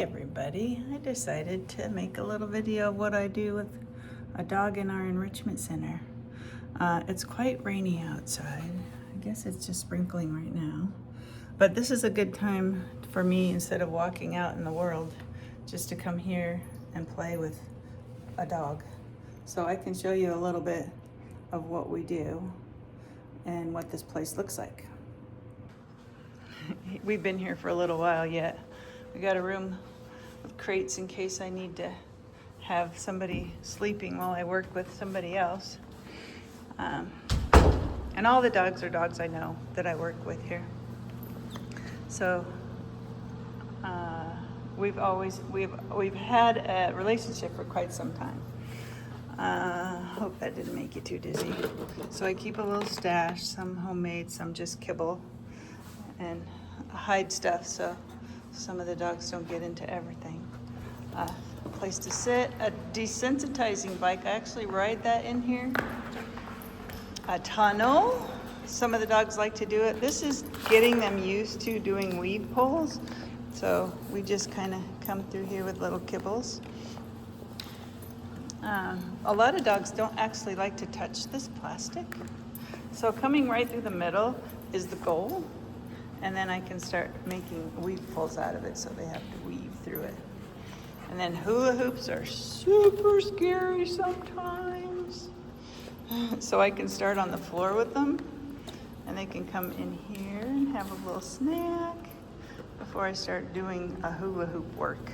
Everybody, I decided to make a little video of what I do with a dog in our enrichment center. It's quite rainy outside. I guess it's just sprinkling right now. But this is a good time for me, instead of walking out in the world, just to come here and play with a dog. So I can show you a little bit of what we do and what this place looks like. We've been here for a little while yet. We got a room with crates in case I need to have somebody sleeping while I work with somebody else. And all the dogs are dogs I know that I work with here. So we've had a relationship for quite some time. Hope that didn't make you too dizzy. So I keep a little stash, some homemade, some just kibble, and hide stuff so some of the dogs don't get into everything. A place to sit, a desensitizing bike. I actually ride that in here. A tunnel. Some of the dogs like to do it. This is getting them used to doing weed pulls. So we just kind of come through here with little kibbles. A lot of dogs don't actually like to touch this plastic. So coming right through the middle is the goal. And then I can start making weave pulls out of it so they have to weave through it. And then hula hoops are super scary sometimes. So I can start on the floor with them, and they can come in here and have a little snack before I start doing a hula hoop work.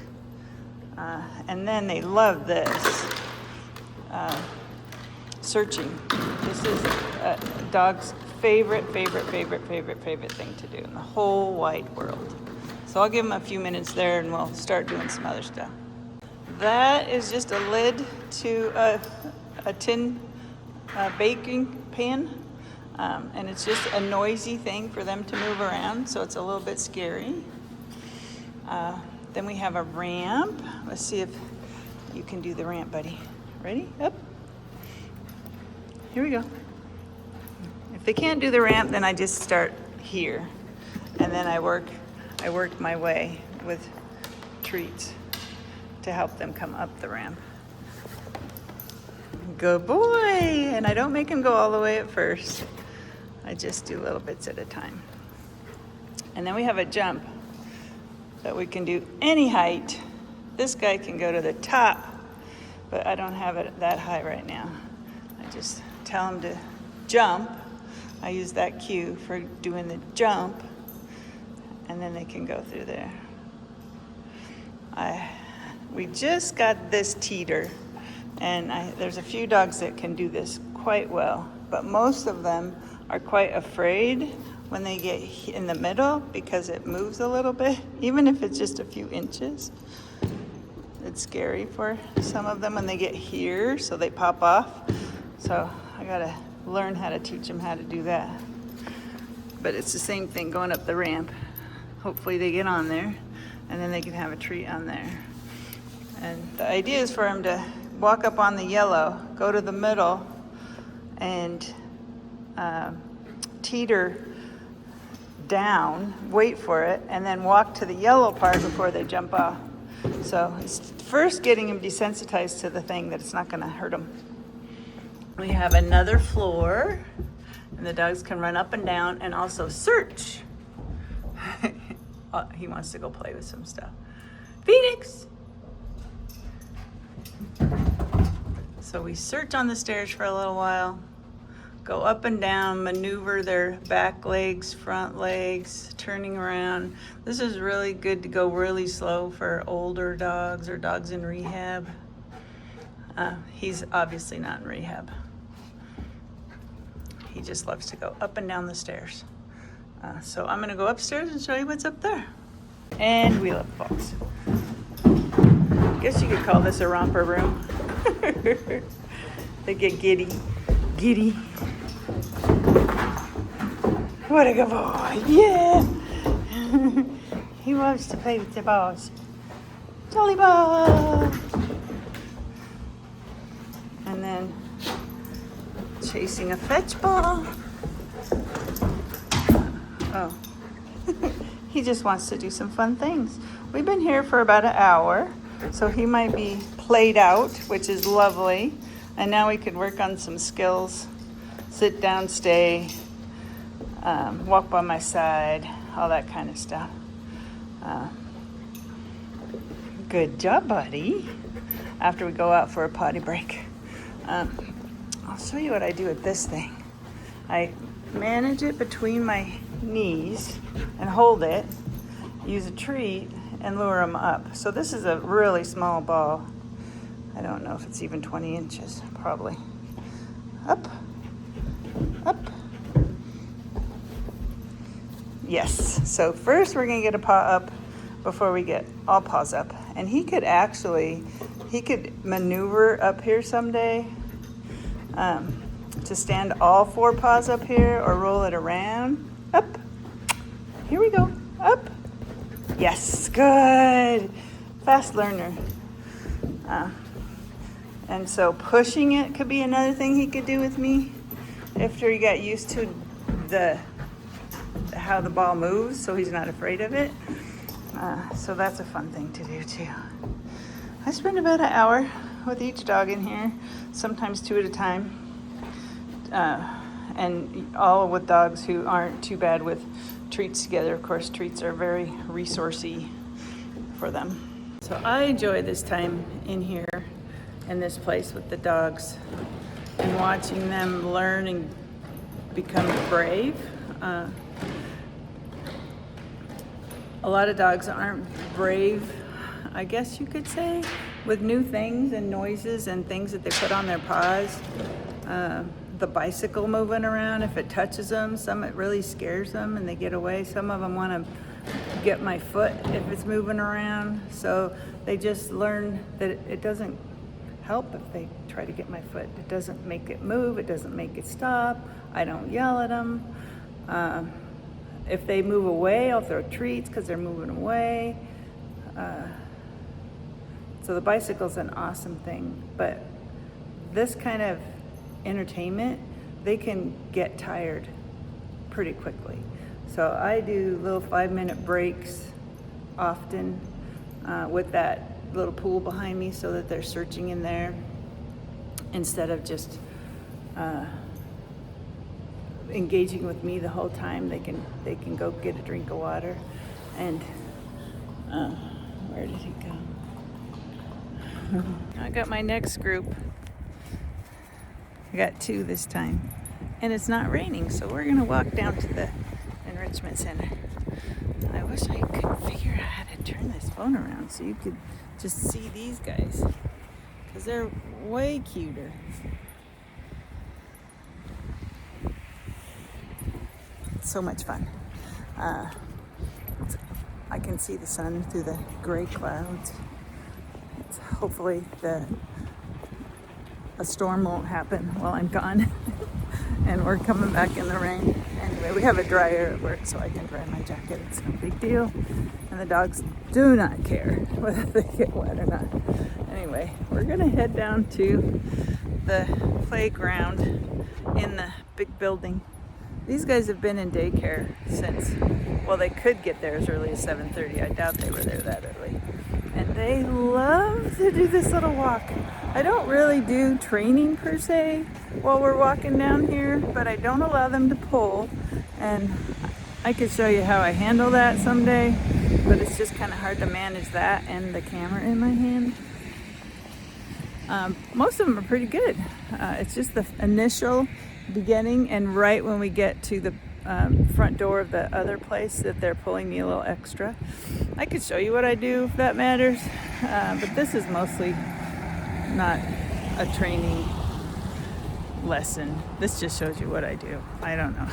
And then they love this. Searching. This is a dog's favorite thing to do in the whole wide world. So I'll give them a few minutes there and we'll start doing some other stuff. That is just a lid to a tin baking pan. And it's just a noisy thing for them to move around, so it's a little bit scary. Then we have a ramp. Let's see if you can do the ramp, buddy. Ready? Up. Here we go. If they can't do the ramp, then I just start here. And then I work my way with treats to help them come up the ramp. Good boy. And I don't make him go all the way at first. I just do little bits at a time. And then we have a jump that we can do any height. This guy can go to the top, but I don't have it that high right now. I just tell him to jump. I use that cue for doing the jump, and then they can go through there. We just got this teeter, and there's a few dogs that can do this quite well, but most of them are quite afraid when they get in the middle because it moves a little bit, even if it's just a few inches. It's scary for some of them when they get here, so they pop off. So I gotta learn how to teach them how to do that. But it's the same thing going up the ramp. Hopefully they get on there, and then they can have a treat on there. And the idea is for them to walk up on the yellow, go to the middle, and teeter down, wait for it, and then walk to the yellow part before they jump off. So it's first getting them desensitized to the thing that it's not going to hurt them. We have another floor, and the dogs can run up and down and also search. He wants to go play with some stuff. Phoenix! So we search on the stairs for a little while, go up and down, maneuver their back legs, front legs, turning around. This is really good to go really slow for older dogs or dogs in rehab. He's obviously not in rehab. He just loves to go up and down the stairs. So I'm gonna go upstairs and show you what's up there. And we love folks. I guess you could call this a romper room. They get giddy. What a good boy, yeah. He loves to play with the balls. Jolly ball. And then chasing a fetch ball. Oh, he just wants to do some fun things. we've been here for about an hour, so he might be played out, which is lovely. And now we could work on some skills. Sit down, stay, walk by my side, all that kind of stuff. Good job, buddy. After we go out for a potty break. I'll show you what I do with this thing. I manage it between my knees and hold it, use a treat, and lure them up. So this is a really small ball. I don't know if it's even 20 inches, probably. Up, up. Yes, so first we're gonna get a paw up before we get all paws up. And he could maneuver up here someday to stand all 4 paws up here or roll it around. Up, here we go, up. Yes, good, fast learner. And so pushing it could be another thing he could do with me after he got used to how the ball moves, so he's not afraid of it. So that's a fun thing to do too. I spend about an hour with each dog in here, sometimes 2 at a time. And all with dogs who aren't too bad with treats together. Of course, treats are very resourcey for them. So I enjoy this time in here, in this place with the dogs, and watching them learn and become brave. A lot of dogs aren't brave, I guess you could say, with new things and noises and things that they put on their paws. The bicycle moving around, if it touches them, some it really scares them and they get away. Some of them want to get my foot if it's moving around. So they just learn that it doesn't help if they try to get my foot. It doesn't make it move, it doesn't make it stop. I don't yell at them. If they move away, I'll throw treats because they're moving away. So the bicycle's an awesome thing, but this kind of entertainment, they can get tired pretty quickly. So I do little 5-minute breaks often with that little pool behind me so that they're searching in there instead of just engaging with me the whole time. They can go get a drink of water. And where did he go? I got my next group. I got 2 this time, and it's not raining, so we're gonna walk down to the Enrichment Center. I wish I could figure out how to turn this phone around so you could just see these guys, because they're way cuter. It's so much fun. I can see the sun through the gray clouds. Hopefully a storm won't happen while I'm gone and we're coming back in the rain. Anyway, we have a dryer at work so I can dry my jacket. It's no big deal. And the dogs do not care whether they get wet or not. Anyway, we're gonna head down to the playground in the big building. These guys have been in daycare since, well, they could get there as early as 7:30. I doubt they were there that early. And they love to do this little walk. I don't really do training per se while we're walking down here, but I don't allow them to pull. And I could show you how I handle that someday, but it's just kind of hard to manage that and the camera in my hand. Most of them are pretty good. It's just the initial beginning and right when we get to the front door of the other place that they're pulling me a little extra. I could show you what I do if that matters, but this is mostly not a training lesson. This just shows you what I do. I don't know.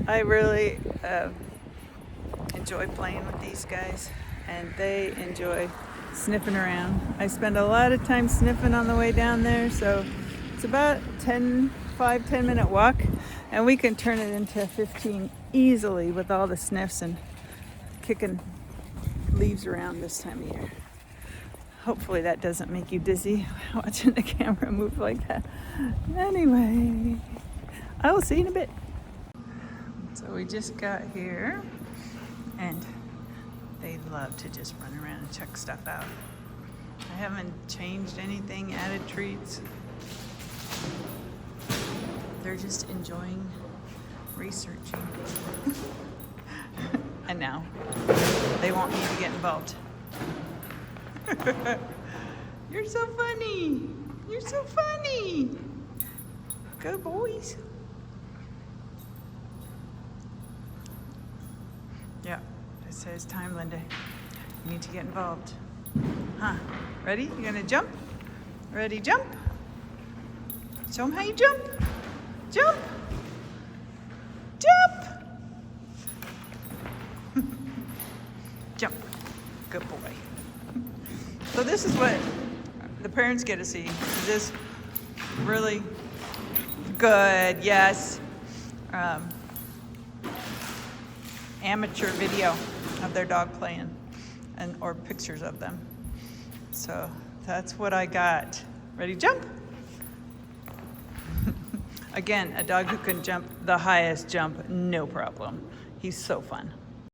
I really enjoy playing with these guys, and they enjoy sniffing around. I spend a lot of time sniffing on the way down there, so it's about 10 minute walk, and we can turn it into 15 easily with all the sniffs and kicking leaves around this time of year. Hopefully that doesn't make you dizzy watching the camera move like that. Anyway, I will see you in a bit. So we just got here and They love to just run around and check stuff out. I haven't changed anything, added treats. They're just enjoying researching. And now they want me to get involved. You're so funny. You're so funny. Good boys. Yeah, it says time, Linda. You need to get involved. Huh? Ready? You gonna jump? Ready, jump? Show them how you jump. Jump. Jump. Jump. Good boy. So this is what the parents get to see. Is this really good? Yes. Amateur video of their dog playing or pictures of them. So that's what I got. Ready, jump. Again, a dog who can jump the highest jump, no problem. He's so fun.